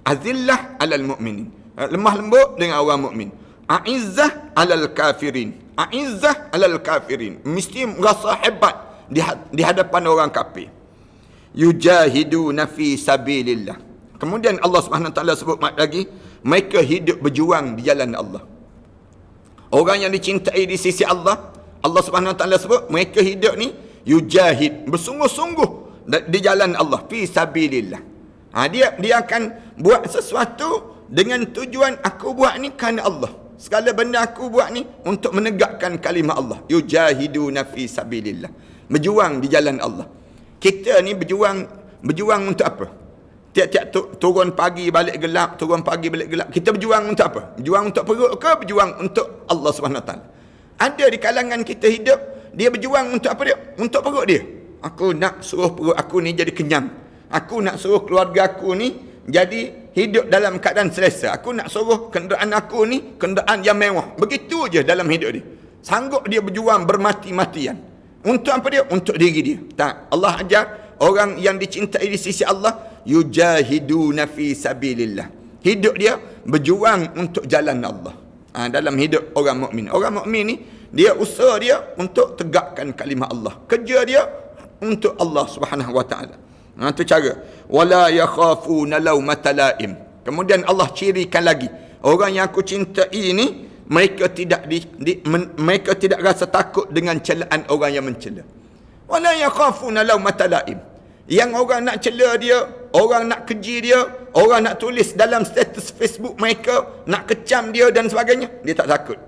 Azillah 'alal mu'minin, lemah lembut dengan orang mukmin. A'izzah 'alal kafirin, a'izzah 'alal kafirin, mesti rasa hebat di hadapan orang kafir. Yujahiduna fi sabilillah. Kemudian Allah Subhanahu Wa Taala sebut lagi, mereka hidup berjuang di jalan Allah. Orang yang dicintai di sisi Allah, Allah Subhanahu Wa Taala sebut mereka hidup ni yujahid, bersungguh-sungguh di jalan Allah, fi sabilillah. Dia akan buat sesuatu dengan tujuan, aku buat ni kerana Allah. Segala benda aku buat ni untuk menegakkan kalimah Allah. Yujahiduna fi sabilillah. Berjuang di jalan Allah. Kita ni berjuang untuk apa? tiap-tiap turun pagi balik gelap, turun pagi balik gelap. Kita berjuang untuk apa? Berjuang untuk perut ke berjuang untuk Allah Subhanahu Wa Taala? Ada di kalangan kita hidup, dia berjuang untuk apa dia? Untuk perut dia. Aku nak suruh perut aku ni jadi kenyang. Aku nak suruh keluarga aku ni jadi hidup dalam keadaan selesa. Aku nak suruh kenderaan aku ni kenderaan yang mewah. Begitu je dalam hidup dia. Sanggup dia berjuang bermati-matian. Untuk apa dia? Untuk diri dia. Tak. Allah ajar orang yang dicintai di sisi Allah, yujahiduna fi sabilillah. Hidup dia berjuang untuk jalan Allah. Dalam hidup orang mukmin. Orang mukmin ni dia usaha dia untuk tegakkan kalimah Allah. Kerja dia untuk Allah Subhanahu Wa Taala. Itu cara. Wala yakhafuna laumata laim. Kemudian Allah cirikan lagi, orang yang aku cintai ni mereka tidak mereka tidak rasa takut dengan celaan orang yang mencela. Wala yakhafuna laumata laim. Yang orang nak cela dia, orang nak keji dia, orang nak tulis dalam status Facebook mereka, nak kecam dia dan sebagainya, dia tak takut.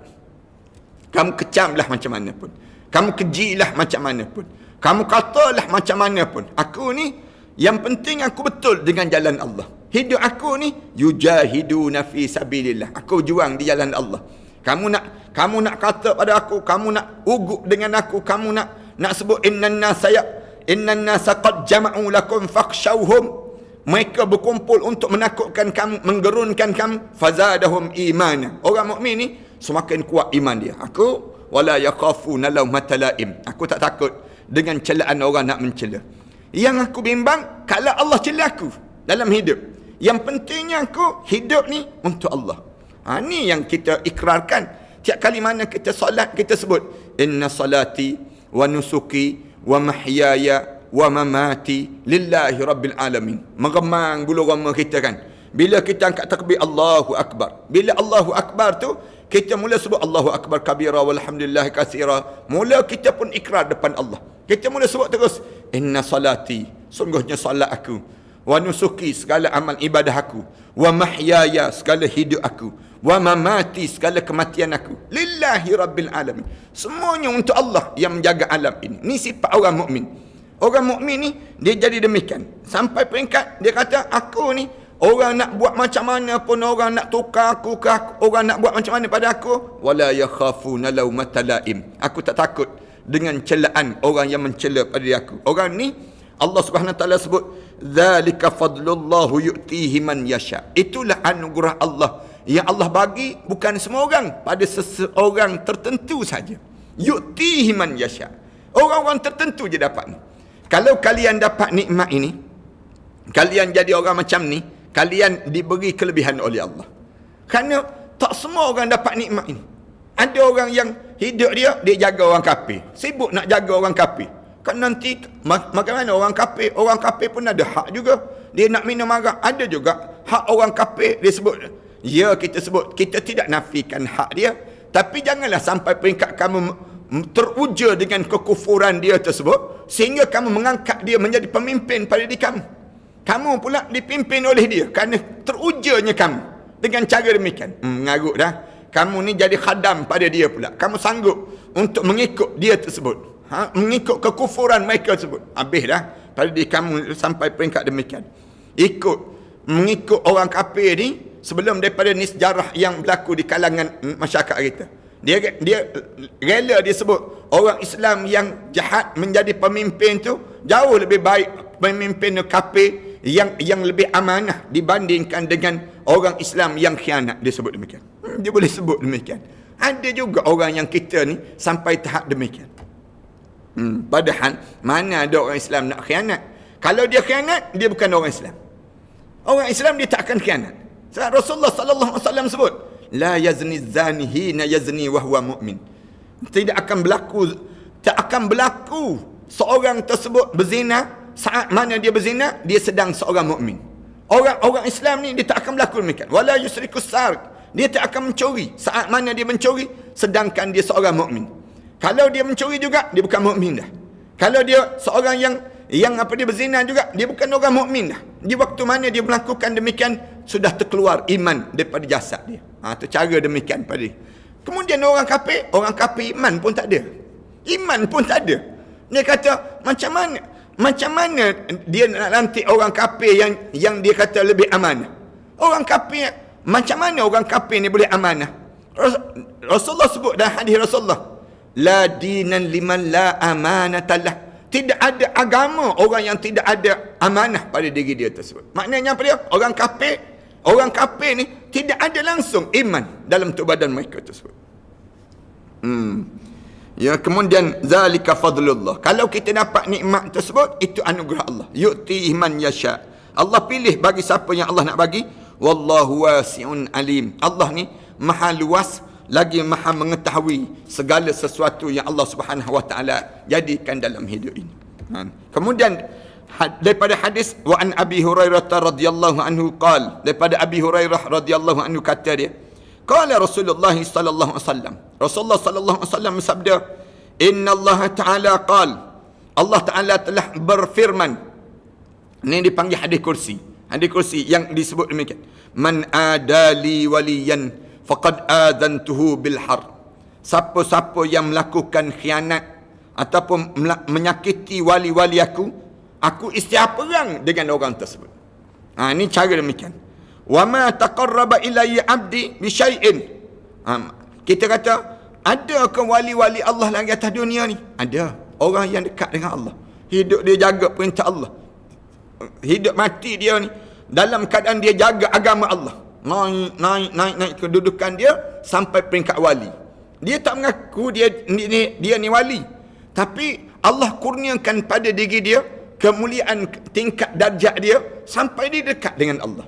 Kamu kecamlah macam mana pun, kamu kejilah macam mana pun, kamu katalah macam mana pun, aku ni yang penting aku betul dengan jalan Allah. Hidup aku ni yujahiduna fi sabilillah. Aku juang di jalan Allah. Kamu nak kata pada aku, kamu nak ugup dengan aku, kamu nak sebut innan nasa qad jama'u lakum fakhshawhum. Mereka berkumpul untuk menakutkan kamu, menggerunkan kamu. Fazadahum imana. Orang mukmin ni semakin kuat iman dia. Aku wala yakhafuna laumata laim. Aku tak takut dengan celaan orang nak mencela. Yang aku bimbang kalau Allah cela aku dalam hidup. Yang pentingnya aku hidup ni untuk Allah. Ni yang kita ikrarkan. Tiap kali mana kita solat, kita sebut inna salati wa nusuki wa mahyaya wa mamati lillahi rabbil alamin. Meremang bulu roma kita kan. Bila kita angkat takbir Allahu Akbar. Bila Allahu Akbar tu, kita mula sebut Allahu Akbar kabira walhamdulillah katsira. Mula kita pun ikrar depan Allah. Kita mula sebut terus inna salati, sungguhnya salat aku, wa nusuki, segala amal ibadah aku, wa mahyaya, segala hidup aku, wa mamati, segala kematian aku, lillahi rabbil alamin. Semuanya untuk Allah yang menjaga alam ini. Ni sifat orang mukmin. Orang mukmin ni dia jadi demikian. Sampai peringkat dia kata, aku ni orang nak buat macam mana pun, orang nak tukar aku ke aku, orang nak buat macam mana pada aku, wala yakhafuna laumata laim. Aku tak takut dengan celaan orang yang mencela pada aku. Orang ni Allah Subhanahu Wa Taala sebut zalika fadlullahu yu'tihi man yasha. Itulah anugerah Allah yang Allah bagi bukan semua orang, pada seseorang tertentu saja. Yu'tihi man yasha. Orang-orang tertentu je dapat ni. Kalau kalian dapat nikmat ini, kalian jadi orang macam ni, kalian diberi kelebihan oleh Allah. Kerana tak semua orang dapat nikmat ini. Ada orang yang hidup dia jaga orang kafir. Sibuk nak jaga orang kafir. Kan nanti bagaimana orang kafir? Orang kafir pun ada hak juga. Dia nak minum arak, ada juga hak orang kafir dia sebut. Ya, kita sebut, kita tidak nafikan hak dia, tapi janganlah sampai peringkat kamu teruja dengan kekufuran dia tersebut sehingga kamu mengangkat dia menjadi pemimpin pada diri kamu. Kamu pula dipimpin oleh dia kerana terujanya kamu dengan cara demikian. Mengarut dah. Kamu ni jadi khadam pada dia pula. Kamu sanggup untuk mengikut dia tersebut. Mengikut kekufuran mereka tersebut. Habis dah pada diri kamu sampai peringkat demikian. Mengikut orang kafir ni sebelum daripada ni sejarah yang berlaku di kalangan masyarakat kita. Dia rela dia sebut orang Islam yang jahat menjadi pemimpin tu jauh lebih baik pemimpin kafir yang lebih amanah dibandingkan dengan orang Islam yang khianat. Dia sebut demikian. Dia boleh sebut demikian. Ada juga orang yang kita ni sampai tahap demikian. Padahal mana ada orang Islam nak khianat? Kalau dia khianat, dia bukan orang Islam. Orang Islam dia tak akan khianat. Sebab Rasulullah sallallahu alaihi wasallam sebut, la yazni zani hina yazni wa huwa mu'min. Tak akan berlaku seorang tersebut berzina saat mana dia berzina dia sedang seorang mukmin. Orang Islam ni dia tak akan berlaku demikian. Wala yusrikus sarq. Dia tak akan mencuri saat mana dia mencuri sedangkan dia seorang mukmin. Kalau dia mencuri juga dia bukan mukmin dah. Kalau dia seorang yang dia berzina juga dia bukan orang mukmin dah. Di waktu mana dia melakukan demikian sudah terkeluar iman daripada jasad dia. Tu cara demikian pada dia. Kemudian orang kafir iman pun tak ada. Iman pun tak ada. Dia kata macam mana Macam mana dia nak lantik orang kafir yang dia kata lebih amanah? Orang kafir, macam mana orang kafir ni boleh amanah? Rasulullah sebut dalam hadis Rasulullah, la dinan liman la amanatalah. Tidak ada agama orang yang tidak ada amanah pada diri dia tersebut. Maknanya apa dia? Orang kafir ni tidak ada langsung iman dalam tubuh badan mereka tersebut. Ya, kemudian zalika fadlullah. Kalau kita dapat nikmat tersebut, itu anugerah Allah. Yu'ti man yasha. Allah pilih bagi siapa yang Allah nak bagi. Wallahu wasi'un alim. Allah ni maha luas lagi maha mengetahui segala sesuatu yang Allah Subhanahu wa taala jadikan dalam hidup ini. Kemudian daripada hadis wa an Abi Hurairah radhiyallahu anhu qala, daripada Abi Hurairah radhiyallahu anhu kata dia, qala Rasulullah sallallahu alaihi wasallam, Rasulullah sallallahu alaihi wasallam bersabda, inna Allah taala qala, Allah taala telah berfirman. Ini dipanggil hadis kursi. Hadis kursi yang disebut demikian, man adali waliyan faqad adantuhu bil har. Siapa-siapa yang melakukan khianat ataupun menyakiti wali-wali aku isytiar perang dengan orang tersebut. Ini cara demikian. Wa ma taqarraba ilayya 'abdi bi syai'in. Kita kata, ada ke wali-wali Allah lagi atas dunia ni? Ada. Orang yang dekat dengan Allah, hidup dia jaga perintah Allah, hidup mati dia ni dalam keadaan dia jaga agama Allah. Naik kedudukan dia sampai peringkat wali. Dia tak mengaku dia ni wali, tapi Allah kurniakan pada diri dia kemuliaan tingkat darjat dia sampai dia dekat dengan Allah.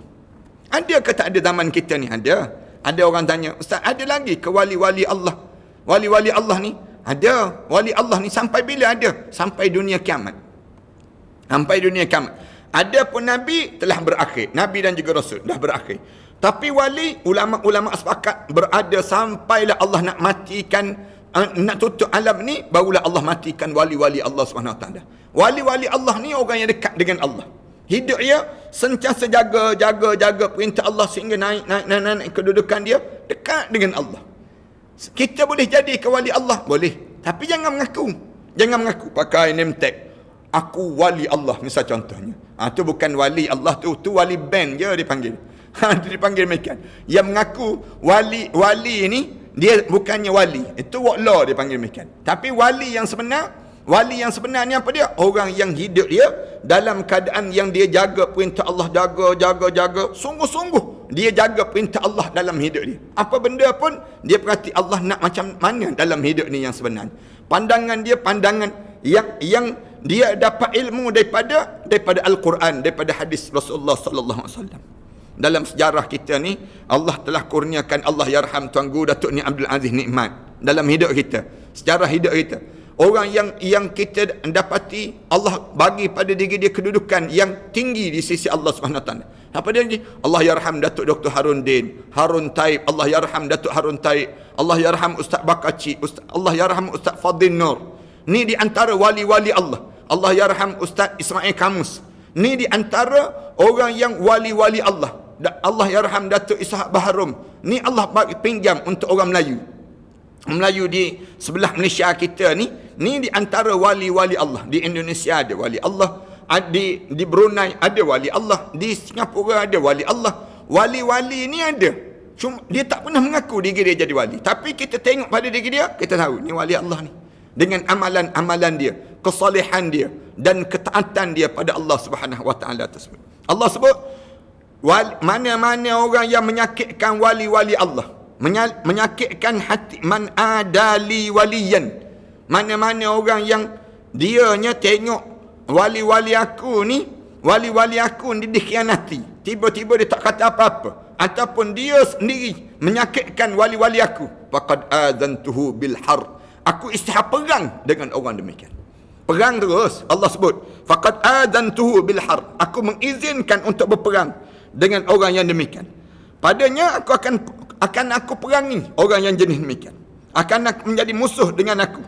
Ada ke tak ada zaman kita ni? Ada orang tanya, ustaz, ada lagi ke wali-wali Allah? Wali-wali Allah ni ada. Wali Allah ni sampai bila ada? Sampai dunia kiamat. Sampai dunia kiamat. Ada pun Nabi telah berakhir, Nabi dan juga Rasul dah berakhir. Tapi wali, ulama-ulama sepakat berada sampailah Allah nak matikan, nak tutup alam ni, barulah Allah matikan wali-wali Allah SWT. Wali-wali Allah ni orang yang dekat dengan Allah. Hidup dia sentiasa jaga perintah Allah sehingga naik kedudukan dia dekat dengan Allah. Kita boleh jadi ke wali Allah? Boleh. Tapi jangan mengaku pakai name tag, aku wali Allah misal contohnya. Tu bukan wali Allah, tu wali band je dipanggil. Dia dipanggil demikian. Yang mengaku wali ni dia bukannya wali, itu wallah dia panggil demikian. Tapi wali yang sebenarnya apa dia? Orang yang hidup dia dalam keadaan yang dia jaga perintah Allah, jaga sungguh-sungguh dia jaga perintah Allah dalam hidup dia. Apa benda pun dia perhati Allah nak macam mana dalam hidup ni yang sebenarnya. Pandangan dia pandangan yang dia dapat ilmu daripada Al-Quran, daripada hadis Rasulullah sallallahu alaihi wasallam. Dalam sejarah kita ni, Allah telah kurniakan, Allah yarham Tuan Guru Datuk Ni Abdul Aziz nikmat dalam hidup kita, sejarah hidup kita. Orang yang kita dapati Allah bagi pada diri dia kedudukan yang tinggi di sisi Allah SWT. Apa dia ni? Allah yarham Datuk Dr. Harun Taib, Allah yarham Datuk Harun Taib, Allah yarham Ustaz Bakaci, Allah yarham Ustaz Fadil Nur. Ni di antara wali-wali Allah. Allah yarham Ustaz Ismail Kamus. Ni di antara orang yang wali-wali Allah. Allah yarham Datuk Ishaq Baharum. Ni Allah bagi pinjam untuk orang Melayu di sebelah Malaysia kita ni di antara wali-wali Allah. Di Indonesia ada wali Allah, di Brunei ada wali Allah, di Singapura ada wali Allah. Wali-wali ni ada. Cuma dia tak pernah mengaku diri dia jadi wali. Tapi kita tengok pada diri dia, kita tahu ni wali Allah ni. Dengan amalan-amalan dia, kesalehan dia dan ketaatan dia pada Allah Subhanahu wa taala tersebut. Allah sebut mana-mana orang yang menyakitkan wali-wali Allah, menyakitkan hati, man adali waliyan, mana-mana orang yang dianya tengok wali-wali aku ni dikhianati, tiba-tiba dia tak kata apa-apa, ataupun dia sendiri menyakitkan wali-wali aku, faqad adantuhu bil har, aku isytiar perang dengan orang demikian. Perang terus. Allah sebut faqad adantuhu bil har, aku mengizinkan untuk berperang dengan orang yang demikian. Padanya aku akan aku perangi orang yang jenis demikian. Akan aku menjadi musuh dengan aku.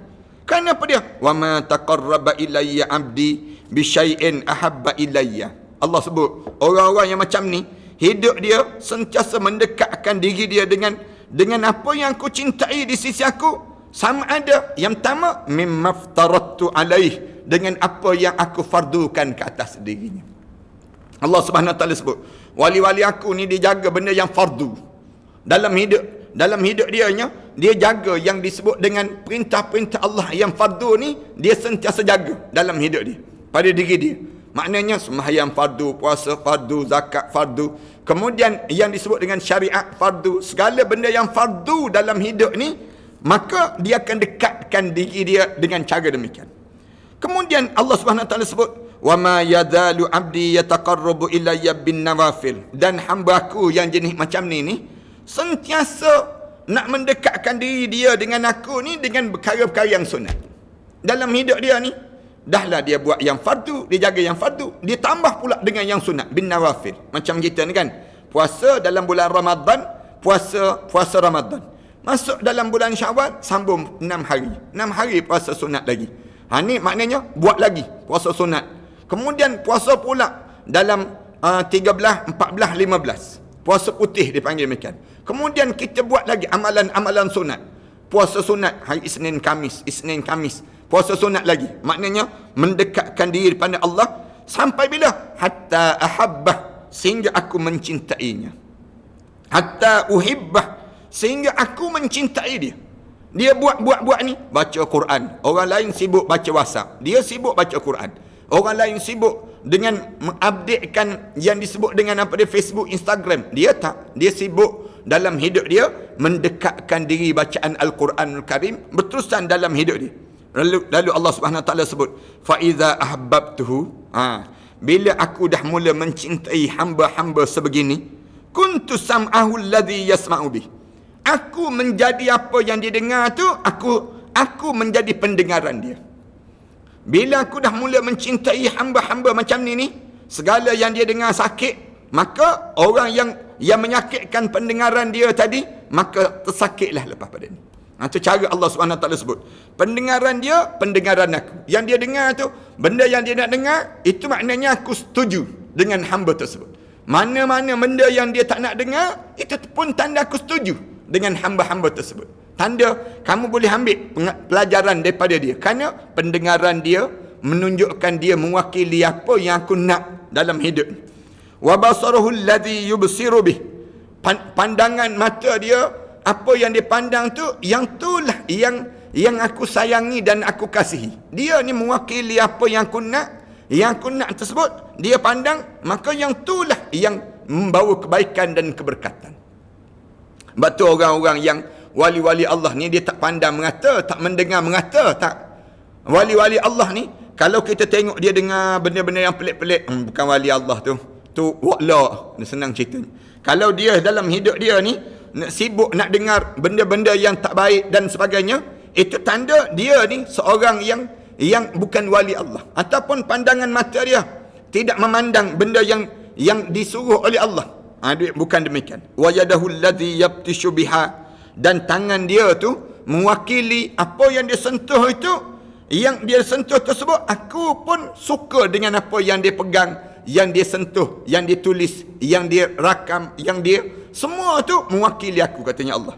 Kerana apa dia? Wa ma taqarraba ilayya 'abdi bi syai'in ahabba ilayya. Allah sebut orang-orang yang macam ni, hidup dia sentiasa mendekatkan diri dia dengan apa yang aku cintai di sisi aku, sama ada yang pertama mimma aftaradtu alaih, dengan apa yang aku fardukan ke atas dirinya. Allah Subhanahu Wa Taala sebut, wali-wali aku ni dia jaga benda yang fardu dalam hidup dia jaga yang disebut dengan perintah-perintah Allah yang fardu ni, dia sentiasa jaga dalam hidup dia, pada diri dia. Maknanya sembahyang fardu, puasa fardu, zakat fardu, kemudian yang disebut dengan syariat fardu, segala benda yang fardu dalam hidup ni, maka dia akan dekatkan diri dia dengan cara demikian. Kemudian Allah Subhanahu Wa Taala sebut, wa ma yadalu abdi yataqarrabu ilayya bin nawafil, dan hamba aku yang jenis macam ni sentiasa nak mendekatkan diri dia dengan aku ni dengan perkara-perkara yang sunat. Dalam hidup dia ni, dahlah dia buat yang fardu, dia jaga yang fardu, dia tambah pula dengan yang sunat, bin nawafil. Macam kita ni kan, puasa dalam bulan Ramadan, puasa Ramadan. Masuk dalam bulan Syawal, sambung 6 hari. 6 hari puasa sunat lagi. Ni maknanya buat lagi puasa sunat. Kemudian puasa pula dalam 13, 14, 15. Puasa putih dipanggil demikian. Kemudian kita buat lagi amalan-amalan sunat. Puasa sunat hari Isnin Kamis. Puasa sunat lagi. Maknanya mendekatkan diri pada Allah sampai bila? Hatta ahabbah, sehingga aku mencintainya. Hatta uhibbah, sehingga aku mencintai dia. Dia buat ni, baca Quran. Orang lain sibuk baca WhatsApp, dia sibuk baca Quran. Orang lain sibuk dengan mengupdatekan yang disebut dengan apa dia, Facebook, Instagram. Dia tak. Dia sibuk dalam hidup dia mendekatkan diri bacaan Al-Quranul Karim berterusan dalam hidup dia. Lalu Allah Subhanahu Wa Taala sebut, fa iza ahbabtuhu, bila aku dah mula mencintai hamba-hamba sebegini, kuntu sam'ahu alladhi yasma'u bih, aku menjadi apa yang dia dengar tu, aku menjadi pendengaran dia. Bila aku dah mula mencintai hamba-hamba macam ni, segala yang dia dengar sakit, maka orang yang menyakitkan pendengaran dia tadi, maka tersakitlah lepas pada ni. Itu cara Allah Subhanahu Wa Taala sebut. Pendengaran dia, pendengaran aku. Yang dia dengar tu, benda yang dia nak dengar, itu maknanya aku setuju dengan hamba tersebut. Mana-mana benda yang dia tak nak dengar, itu pun tanda aku setuju dengan hamba-hamba tersebut. Tanda kamu boleh ambil pelajaran daripada dia, kerana pendengaran dia menunjukkan dia mewakili apa yang aku nak dalam hidup. Wa basaruhu alladhi yubsiru bih, pandangan mata dia, apa yang dia pandang tu, yang itulah yang aku sayangi dan aku kasihi. Dia ni mewakili apa yang aku nak tersebut, dia pandang, maka yang itulah yang membawa kebaikan dan keberkatan. Sebab tu orang-orang yang wali-wali Allah ni, dia tak pandang mengata, tak mendengar mengata, tak. Wali-wali Allah ni, kalau kita tengok dia dengar benda-benda yang pelik-pelik, bukan wali Allah tu wala, senang ceritanya. Kalau dia dalam hidup dia ni sibuk nak dengar benda-benda yang tak baik dan sebagainya, itu tanda dia ni seorang yang bukan wali Allah, ataupun pandangan mata dia tidak memandang benda yang disuruh oleh Allah. Bukan demikian. Wa yadahu allazi yabtishu biha, dan tangan dia tu mewakili apa yang dia sentuh itu, yang dia sentuh tersebut, aku pun suka dengan apa yang dia pegang, yang dia sentuh, yang dia tulis, yang dia rakam, yang dia, semua tu mewakili aku, katanya Allah.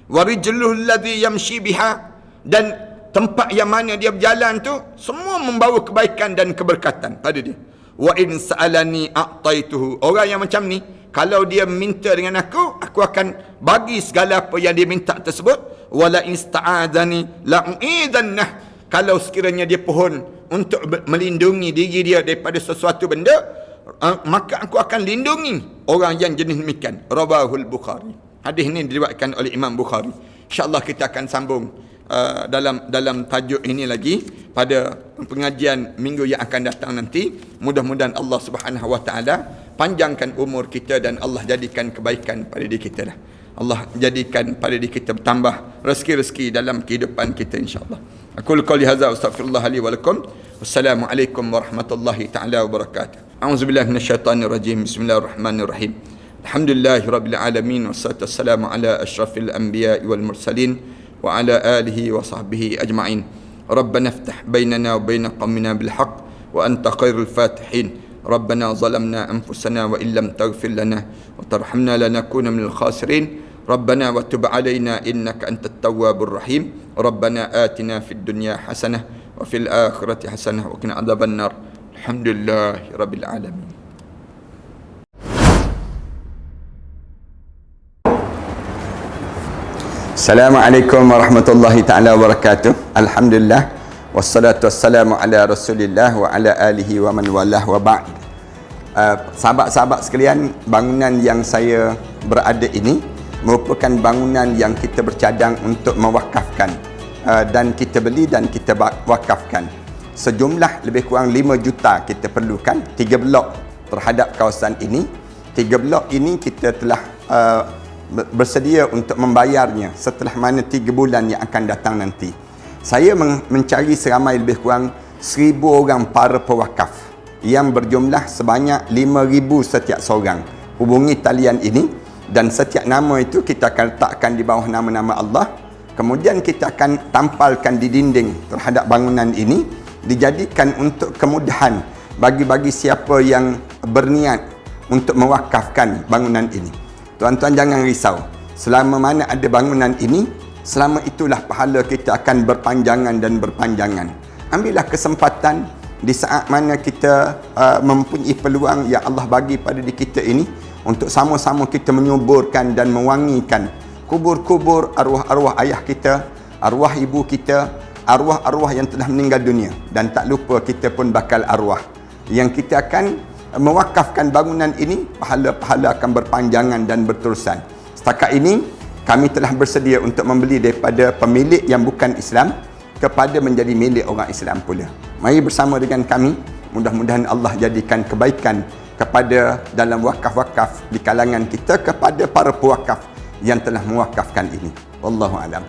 Wa rijluhu allazi yamshi biha, dan tempat yang mana dia berjalan tu semua membawa kebaikan dan keberkatan pada dia. Wa in sa'alani a'taituhu, orang yang macam ni, kalau dia minta dengan aku akan bagi segala apa yang dia minta tersebut. Wala insta'adzani la'u'idannah, kalau sekiranya dia pohon untuk melindungi diri dia daripada sesuatu benda, maka aku akan lindungi orang yang jenis demikian. Rawahul Bukhari. Hadis ini diriwayatkan oleh Imam Bukhari. InsyaAllah kita akan sambung dalam tajuk ini lagi pada pengajian minggu yang akan datang nanti. Mudah-mudahan Allah Subhanahu Wa Taala panjangkan umur kita dan Allah jadikan kebaikan pada diri kita lah. Allah jadikan pada diri kita bertambah rezeki-rezeki dalam kehidupan kita, insya-Allah. Aku qouli hadza astaghfirullah li wa lakum. Wassalamualaikum warahmatullahi taala wabarakatuh. A'udzubillahi minasyaitonir rajim. Bismillahirrahmanirrahim. Alhamdulillahirabbil alamin, wassalatu wassalamu ala asyrafil anbiya'i wal mursalin wa ala alihi wa sahbihi ajma'in. Rabbana iftah bainana wa bain qaumina bil haqq wa anta khairul fatihin. ربنا ظلمنا أنفسنا وإن لم تغفر لنا وترحمنا لنكون من الخاسرين. ربنا وتب علينا إنك أنت التواب الرحيم. ربنا آتنا في الدنيا حسنة wa fil akhirati hasanah wa qina adzabannar. Alhamdulillahirabbil alamin. Assalamualaikum warahmatullahi taala wabarakatuh. Alhamdulillah wassalatu wassalamu ala Rasulillah wa ala alihi wa man walah wa ba'd. Sahabat-sahabat sekalian, bangunan yang saya berada ini merupakan bangunan yang kita bercadang untuk mewakafkan, dan kita beli dan kita wakafkan. Sejumlah lebih kurang 5 juta kita perlukan, 3 blok terhadap kawasan ini. 3 blok ini kita telah bersedia untuk membayarnya setelah mana 3 bulan yang akan datang nanti. Saya mencari seramai lebih kurang 1,000 orang para pewakaf yang berjumlah sebanyak 5,000 setiap seorang. Hubungi talian ini dan setiap nama itu kita akan letakkan di bawah nama-nama Allah. Kemudian kita akan tampalkan di dinding terhadap bangunan ini, dijadikan untuk kemudahan bagi siapa yang berniat untuk mewakafkan bangunan ini. Tuan-tuan jangan risau. Selama mana ada bangunan ini, selama itulah pahala kita akan berpanjangan dan berpanjangan. Ambillah kesempatan di saat mana kita mempunyai peluang yang Allah bagi pada diri kita ini untuk sama-sama kita menyuburkan dan mewangikan kubur-kubur arwah-arwah ayah kita, arwah ibu kita, arwah-arwah yang telah meninggal dunia. Dan tak lupa kita pun bakal arwah yang kita akan mewakafkan bangunan ini, pahala-pahala akan berpanjangan dan berterusan. Setakat ini kami telah bersedia untuk membeli daripada pemilik yang bukan Islam kepada menjadi milik orang Islam pula. Mari bersama dengan kami, mudah-mudahan Allah jadikan kebaikan kepada dalam wakaf-wakaf di kalangan kita kepada para pewakaf yang telah mewakafkan ini. Wallahu a'lam.